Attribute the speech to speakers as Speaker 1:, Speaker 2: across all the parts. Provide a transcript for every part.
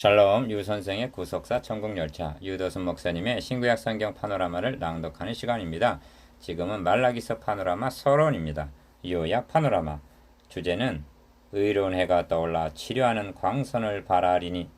Speaker 1: 샬롬 유선생의 구속사 천국열차 유도순 목사님의 신구약 성경 파노라마를 낭독하는 시간입니다. 지금은 말라기서 파노라마 서론입니다. 요약 파노라마 주제는 의로운 해가 떠올라 치료하는 광선을 바라리니.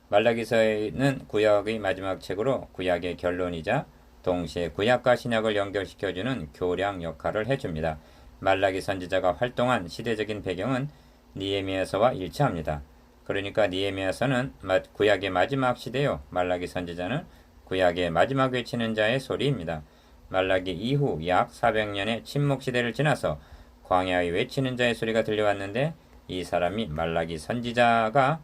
Speaker 1: 말라기서는 구약의 마지막 책으로 구약의 결론이자 동시에 구약과 신약을 연결시켜주는 교량 역할을 해줍니다. 말라기 선지자가 활동한 시대적인 배경은 니에미아서와 일치합니다. 그러니까 니에미아서는 구약의 마지막 시대요, 말라기 선지자는 구약의 마지막 외치는 자의 소리입니다. 말라기 이후 약 400년의 침묵 시대를 지나서 광야의 외치는 자의 소리가 들려왔는데 이 사람이 말라기 선지자가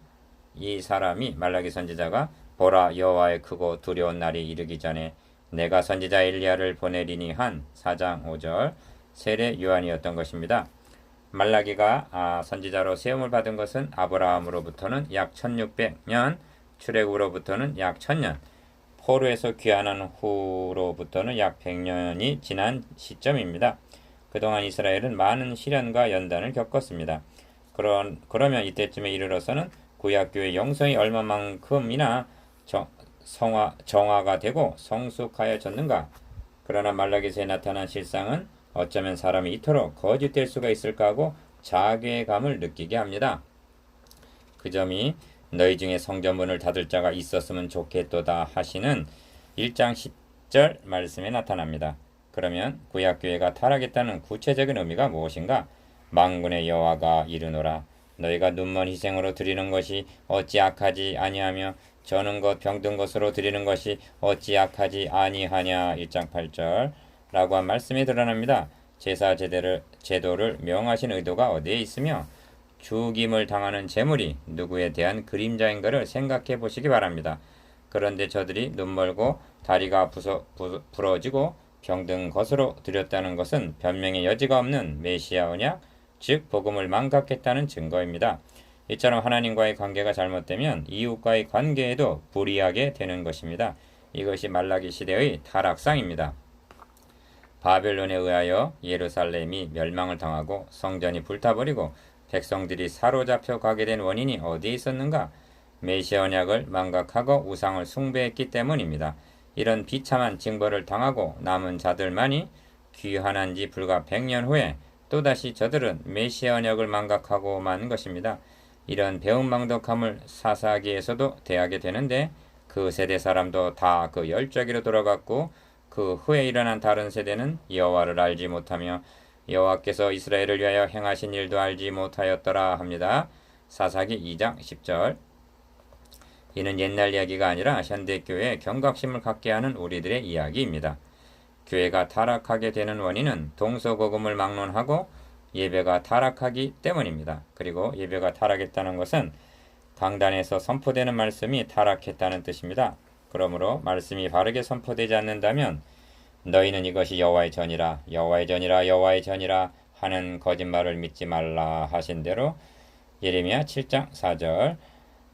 Speaker 1: 보라, 여호와의 크고 두려운 날이 이르기 전에 내가 선지자 엘리야를 보내리니 한 4장 5절 세례 요한이었던 것입니다. 말라기가 선지자로 세움을 받은 것은 아브라함으로부터는 약 1600년, 출애굽으로부터는 약 1000년, 포로에서 귀환한 후로부터는 약 100년이 지난 시점입니다. 그동안 이스라엘은 많은 시련과 연단을 겪었습니다. 그러면 이때쯤에 이르러서는 구약교의 영성이 얼마만큼이나 정화가 되고 성숙하여졌는가? 그러나 말라기서에 나타난 실상은 어쩌면 사람이 이토록 거짓될 수가 있을까 하고 자괴감을 느끼게 합니다. 그 점이 너희 중에 성전문을 닫을 자가 있었으면 좋겠도다 하시는 1장 10절 말씀에 나타납니다. 그러면 구약교회가 타락했다는 구체적인 의미가 무엇인가? 만군의 여호와가 이르노라 너희가 눈먼 희생으로 드리는 것이 어찌 악하지 아니하며 저는 것 병든 것으로 드리는 것이 어찌 악하지 아니하냐. 1장 8절 라고 한 말씀이 드러납니다. 제사 제도를 명하신 의도가 어디에 있으며 죽임을 당하는 제물이 누구에 대한 그림자인가를 생각해 보시기 바랍니다. 그런데 저들이 눈멀고 다리가 부러지고 병든 것으로 드렸다는 것은 변명의 여지가 없는 메시아 언약, 즉 복음을 망각했다는 증거입니다. 이처럼 하나님과의 관계가 잘못되면 이웃과의 관계에도 불이하게 되는 것입니다. 이것이 말라기 시대의 타락상입니다. 바벨론에 의하여 예루살렘이 멸망을 당하고 성전이 불타버리고 백성들이 사로잡혀 가게 된 원인이 어디에 있었는가? 메시아 언약을 망각하고 우상을 숭배했기 때문입니다. 이런 비참한 징벌을 당하고 남은 자들만이 귀환한 지 불과 100년 후에 또다시 저들은 메시아 언약을 망각하고 만 것입니다. 이런 배은망덕함을 사사기에서도 대하게 되는데 그 세대 사람도 다 그 열저기로 돌아갔고 그 후에 일어난 다른 세대는 여호와를 알지 못하며 여호와께서 이스라엘을 위하여 행하신 일도 알지 못하였더라 합니다. 사사기 2장 10절. 이는 옛날 이야기가 아니라 현대교회의 경각심을 갖게 하는 우리들의 이야기입니다. 교회가 타락하게 되는 원인은 동서고금을 막론하고 예배가 타락하기 때문입니다. 그리고 예배가 타락했다는 것은 강단에서 선포되는 말씀이 타락했다는 뜻입니다. 그러므로 말씀이 바르게 선포되지 않는다면 너희는 이것이 여호와의 전이라 여호와의 전이라 여호와의 전이라 하는 거짓말을 믿지 말라 하신 대로 예레미야 7장 4절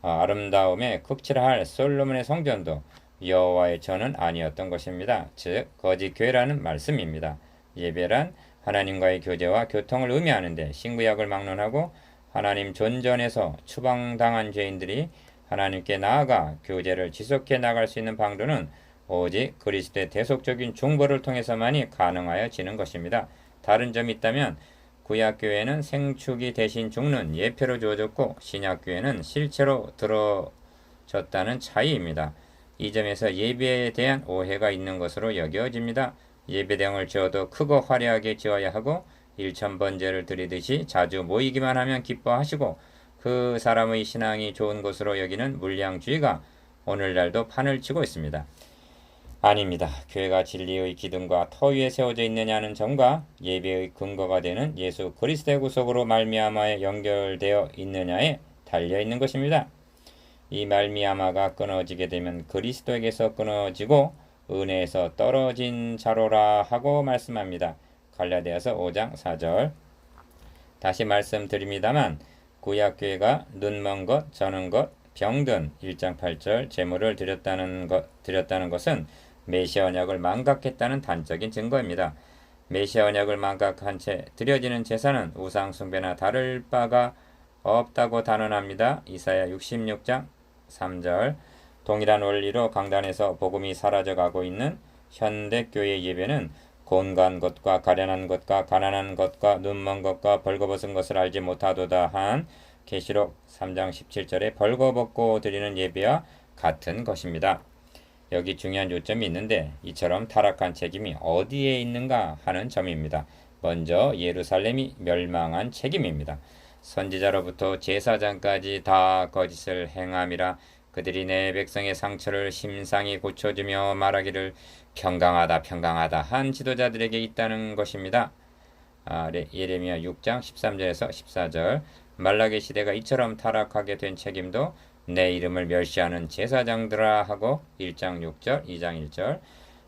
Speaker 1: 아름다움에 극치할 솔로몬의 성전도 여호와의 전은 아니었던 것입니다. 즉 거짓 교회라는 말씀입니다. 예배란 하나님과의 교제와 교통을 의미하는데 신구약을 막론하고 하나님 존전에서 추방당한 죄인들이 하나님께 나아가 교제를 지속해 나갈 수 있는 방도는 오직 그리스도의 대속적인 중보를 통해서만이 가능하여지는 것입니다. 다른 점이 있다면 구약교회는 생축이 대신 죽는 예표로 주어졌고 신약교회는 실체로 들어졌다는 차이입니다. 이 점에서 예배에 대한 오해가 있는 것으로 여겨집니다. 예배당을 지어도 크고 화려하게 지어야 하고 일천번제를 드리듯이 자주 모이기만 하면 기뻐하시고 그 사람의 신앙이 좋은 것으로 여기는 물량주의가 오늘날도 판을 치고 있습니다. 아닙니다. 교회가 진리의 기둥과 터 위에 세워져 있느냐는 점과 예배의 근거가 되는 예수 그리스도의 구속으로 말미암아에 연결되어 있느냐에 달려 있는 것입니다. 이 말미암아가 끊어지게 되면 그리스도에게서 끊어지고 은혜에서 떨어진 자로라 하고 말씀합니다. 갈라디아서 5장 4절. 다시 말씀드립니다만 구약교회가 눈먼 것, 저는 것, 병든 1장 8절 제물을 드렸다는 것은 메시아 언약을 망각했다는 단적인 증거입니다. 메시아 언약을 망각한 채 드려지는 제사는 우상 숭배나 다를 바가 없다고 단언합니다. 이사야 66장 3절 동일한 원리로 강단에서 복음이 사라져가고 있는 현대교회 예배는 곤고한 것과 가련한 것과 가난한 것과 눈먼 것과 벌거벗은 것을 알지 못하도다 한 계시록 3장 17절에 벌거벗고 드리는 예배와 같은 것입니다. 여기 중요한 요점이 있는데 이처럼 타락한 책임이 어디에 있는가 하는 점입니다. 먼저 예루살렘이 멸망한 책임입니다. 선지자로부터 제사장까지 다 거짓을 행함이라 그들이 내 백성의 상처를 심상히 고쳐주며 말하기를 평강하다 평강하다 한 지도자들에게 있다는 것입니다. 예레미야 6장 13절에서 14절 말라기 시대가 이처럼 타락하게 된 책임도 내 이름을 멸시하는 제사장들아 하고 1장 6절 2장 1절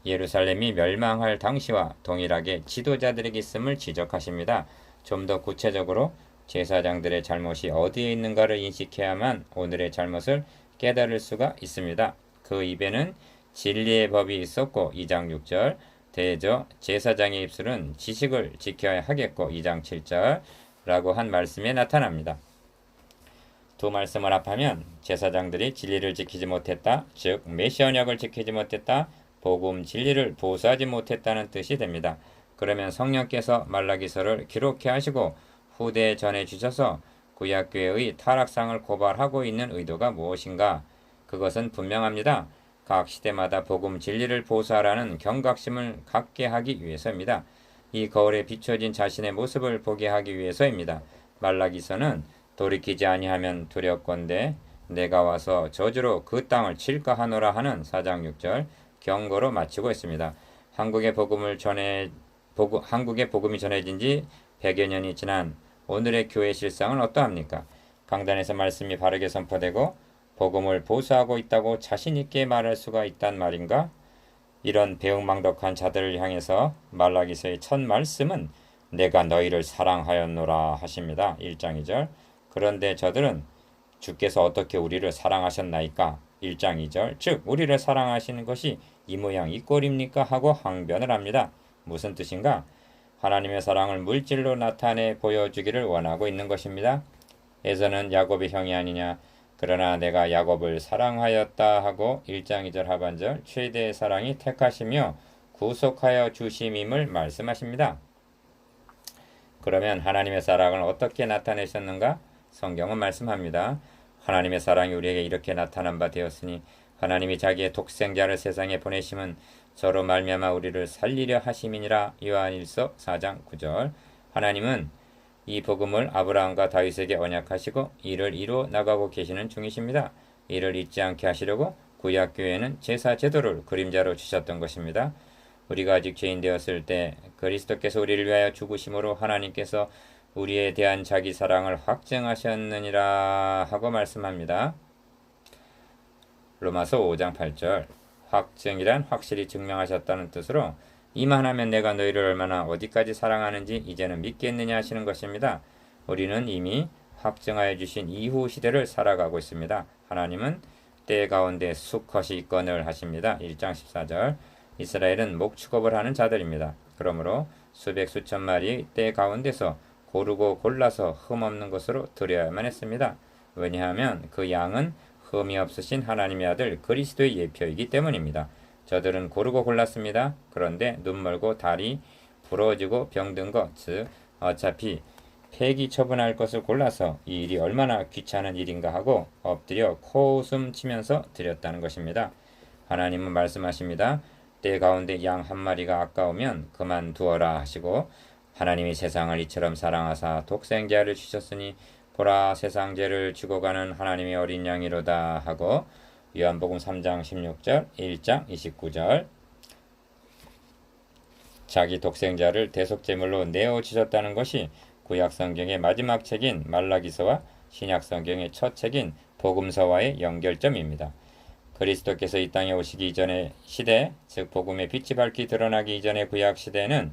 Speaker 1: 예루살렘이 멸망할 당시와 동일하게 지도자들에게 있음을 지적하십니다. 좀 더 구체적으로 제사장들의 잘못이 어디에 있는가를 인식해야만 오늘의 잘못을 깨달을 수가 있습니다. 그 입에는 진리의 법이 있었고 2장 6절 대저 제사장의 입술은 지식을 지켜야 하겠고 2장 7절 라고 한 말씀에 나타납니다. 두 말씀을 합하면 제사장들이 진리를 지키지 못했다, 즉 메시아 언약을 지키지 못했다, 복음 진리를 보수하지 못했다는 뜻이 됩니다. 그러면 성령께서 말라기서를 기록해 하시고 후대에 전해주셔서 구약교회의 타락상을 고발하고 있는 의도가 무엇인가? 그것은 분명합니다. 각 시대마다 복음 진리를 보수하라는 경각심을 갖게 하기 위해서입니다. 이 거울에 비춰진 자신의 모습을 보게 하기 위해서입니다. 말라기서는 돌이키지 아니하면 두렵건대 내가 와서 저주로 그 땅을 칠까 하노라 하는 4장 6절 경고로 마치고 있습니다. 한국의 복음이 전해진 지 100여 년이 지난 오늘의 교회 실상은 어떠합니까? 강단에서 말씀이 바르게 선포되고 복음을 보수하고 있다고 자신있게 말할 수가 있단 말인가? 이런 배은망덕한 자들을 향해서 말라기서의 첫 말씀은 내가 너희를 사랑하였노라 하십니다. 1장 2절 그런데 저들은 주께서 어떻게 우리를 사랑하셨나이까? 1장 2절 즉 우리를 사랑하시는 것이 이 모양 이 꼴입니까? 하고 항변을 합니다. 무슨 뜻인가? 하나님의 사랑을 물질로 나타내 보여주기를 원하고 있는 것입니다. 에서는 야곱의 형이 아니냐 그러나 내가 야곱을 사랑하였다 하고 1장 2절 하반절 최대의 사랑이 택하시며 구속하여 주심임을 말씀하십니다. 그러면 하나님의 사랑을 어떻게 나타내셨는가? 성경은 말씀합니다. 하나님의 사랑이 우리에게 이렇게 나타난 바 되었으니 하나님이 자기의 독생자를 세상에 보내심은 저로 말미암아 우리를 살리려 하심이니라. 요한일서 4장 9절 하나님은 이 복음을 아브라함과 다윗에게 언약하시고 이를 이루어 나가고 계시는 중이십니다. 이를 잊지 않게 하시려고 구약교회는 제사 제도를 그림자로 주셨던 것입니다. 우리가 아직 죄인 되었을 때 그리스도께서 우리를 위하여 죽으심으로 하나님께서 우리에 대한 자기 사랑을 확증하셨느니라 하고 말씀합니다. 로마서 5장 8절 확증이란 확실히 증명하셨다는 뜻으로 이만하면 내가 너희를 얼마나 어디까지 사랑하는지 이제는 믿겠느냐 하시는 것입니다. 우리는 이미 확증하여 주신 이후 시대를 살아가고 있습니다. 하나님은 때 가운데 수컷이 있거늘 하십니다. 1장 14절 이스라엘은 목축업을 하는 자들입니다. 그러므로 수백 수천 마리 때 가운데서 고르고 골라서 흠없는 것으로 드려야만 했습니다. 왜냐하면 그 양은 흠이 없으신 하나님의 아들 그리스도의 예표이기 때문입니다. 저들은 고르고 골랐습니다. 그런데 눈멀고 다리 부러지고 병든 것, 즉 어차피 폐기 처분할 것을 골라서 이 일이 얼마나 귀찮은 일인가 하고 엎드려 코웃음 치면서 드렸다는 것입니다. 하나님은 말씀하십니다. 때 가운데 양 한 마리가 아까우면 그만두어라 하시고 하나님이 세상을 이처럼 사랑하사 독생자를 주셨으니 보라 세상 죄를 지고 가는 하나님의 어린 양이로다 하고 요한복음 3장 16절 1장 29절 자기 독생자를 대속제물로 내어주셨다는 것이 구약성경의 마지막 책인 말라기서와 신약성경의 첫 책인 복음서와의 연결점입니다. 그리스도께서 이 땅에 오시기 이전의 시대, 즉 복음의 빛이 밝히 드러나기 이전의 구약시대에는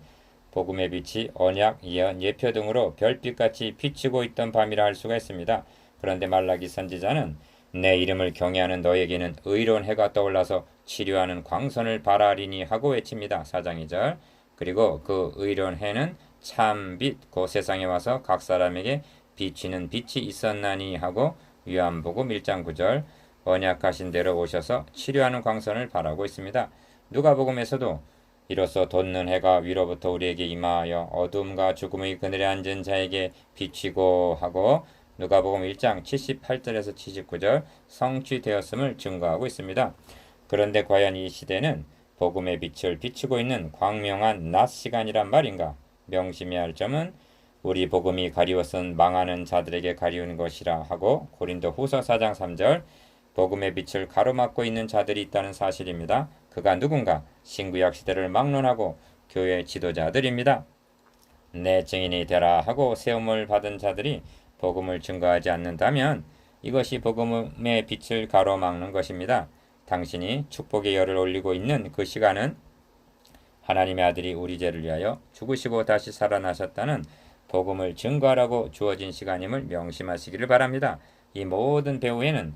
Speaker 1: 복음의 빛이 언약, 예언, 예표 등으로 별빛같이 비치고 있던 밤이라 할 수가 있습니다. 그런데 말라기 선지자는 내 이름을 경외하는 너에게는 의로운 해가 떠올라서 치료하는 광선을 발하리니 하고 외칩니다. 4장 2절 그리고 그 의로운 해는 참빛 그 세상에 와서 각 사람에게 비치는 빛이 있었나니 하고 요한복음 1장 9절 언약하신 대로 오셔서 치료하는 광선을 바라고 있습니다. 누가복음에서도 이로써 돋는 해가 위로부터 우리에게 임하여 어둠과 죽음의 그늘에 앉은 자에게 비치고 하고 누가복음 1장 78절에서 79절 성취되었음을 증거하고 있습니다. 그런데 과연 이 시대는 복음의 빛을 비추고 있는 광명한 낮 시간이란 말인가? 명심해야 할 점은 우리 복음이 가리워선 망하는 자들에게 가리운 것이라 하고 고린도 후서 4장 3절 복음의 빛을 가로막고 있는 자들이 있다는 사실입니다. 그가 누군가? 신구약 시대를 막론하고 교회 지도자들입니다. 내 증인이 되라 하고 세움을 받은 자들이 복음을 증거하지 않는다면 이것이 복음의 빛을 가로막는 것입니다. 당신이 축복의 열을 올리고 있는 그 시간은 하나님의 아들이 우리 죄를 위하여 죽으시고 다시 살아나셨다는 복음을 증거하라고 주어진 시간임을 명심하시기를 바랍니다. 이 모든 배후에는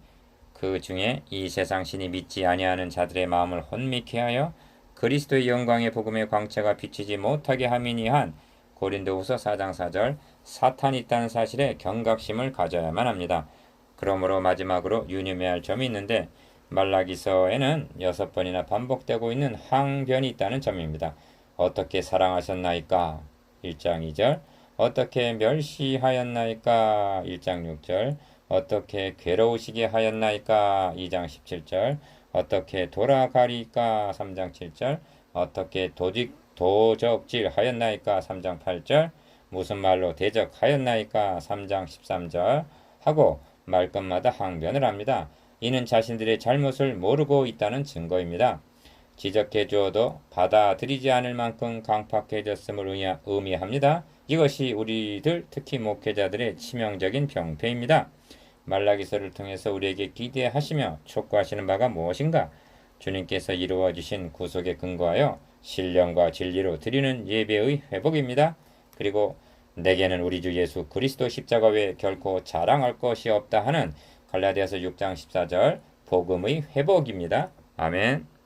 Speaker 1: 그 중에 이 세상 신이 믿지 아니하는 자들의 마음을 혼미케 하여 그리스도의 영광의 복음의 광채가 비치지 못하게 함이니 한 고린도후서 4장 4절 사탄이 있다는 사실에 경각심을 가져야만 합니다. 그러므로 마지막으로 유념해야 할 점이 있는데 말라기서에는 6번이나 반복되고 있는 항변이 있다는 점입니다. 어떻게 사랑하셨나이까? 1장 2절 어떻게 멸시하였나이까? 1장 6절 어떻게 괴로우시게 하였나이까? 2장 17절 어떻게 돌아가리까? 3장 7절 어떻게 도적질 하였나이까? 3장 8절 무슨 말로 대적하였나이까? 3장 13절 하고 말끝마다 항변을 합니다. 이는 자신들의 잘못을 모르고 있다는 증거입니다. 지적해 주어도 받아들이지 않을 만큼 강팍해졌음을 의미합니다. 이것이 우리들 특히 목회자들의 치명적인 병폐입니다. 말라기서를 통해서 우리에게 기대하시며 촉구하시는 바가 무엇인가? 주님께서 이루어 주신 구속에 근거하여 신령과 진리로 드리는 예배의 회복입니다. 그리고 내게는 우리 주 예수 그리스도 십자가 외에 결코 자랑할 것이 없다 하는 갈라디아서 6장 14절 복음의 회복입니다. 아멘.